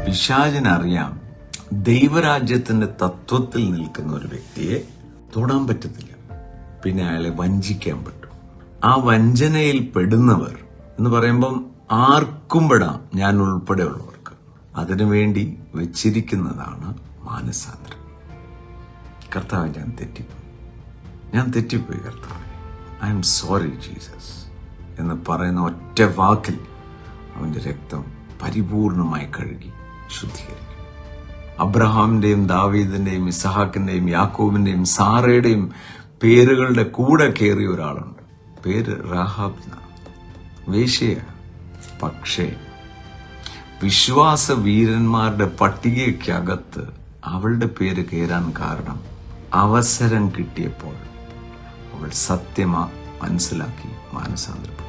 പിശാചിനറിയാം ദൈവരാജ്യത്തിന്റെ തത്വത്തിൽ നിൽക്കുന്ന ഒരു വ്യക്തിയെ തൊടാൻ പറ്റത്തില്ല. പിന്നെ അയാളെ വഞ്ചിക്കാൻ പറ്റും. ആ വഞ്ചനയിൽ പെടുന്നവർ എന്ന് പറയുമ്പം ആർക്കും പെടാം, ഞാൻ ഉൾപ്പെടെയുള്ളവർക്ക്. അതിനുവേണ്ടി വെച്ചിരിക്കുന്നതാണ് മാനസാന്തരം. കർത്താവ്, ഞാൻ തെറ്റിപ്പോയി കർത്താവ്, ഐ എം സോറി ജീസസ് എന്ന് പറയുന്ന ഒറ്റ വാക്കിൽ അവന്റെ രക്തം പരിപൂർണമായി കഴുകി ശുദ്ധീകരിക്കും. അബ്രഹാമിന്റെയും ദാവീദിന്റെയും ഇസഹാക്കിന്റെയും യാക്കോബിന്റെയും സാറയുടെയും പേരുകളുടെ കൂടെ കയറിയ ഒരാളുണ്ട്. പേര് റാഹാബ് എന്നാണ്, വേശ്യയ. പക്ഷേ വിശ്വാസ വീരന്മാരുടെ പട്ടികയ്ക്കകത്ത് അവളുടെ പേര് കയറാൻ കാരണം അവസരം കിട്ടിയപ്പോൾ അവൾ സത്യം മനസ്സിലാക്കി മാനസാന്തരപ്പെട്ടു.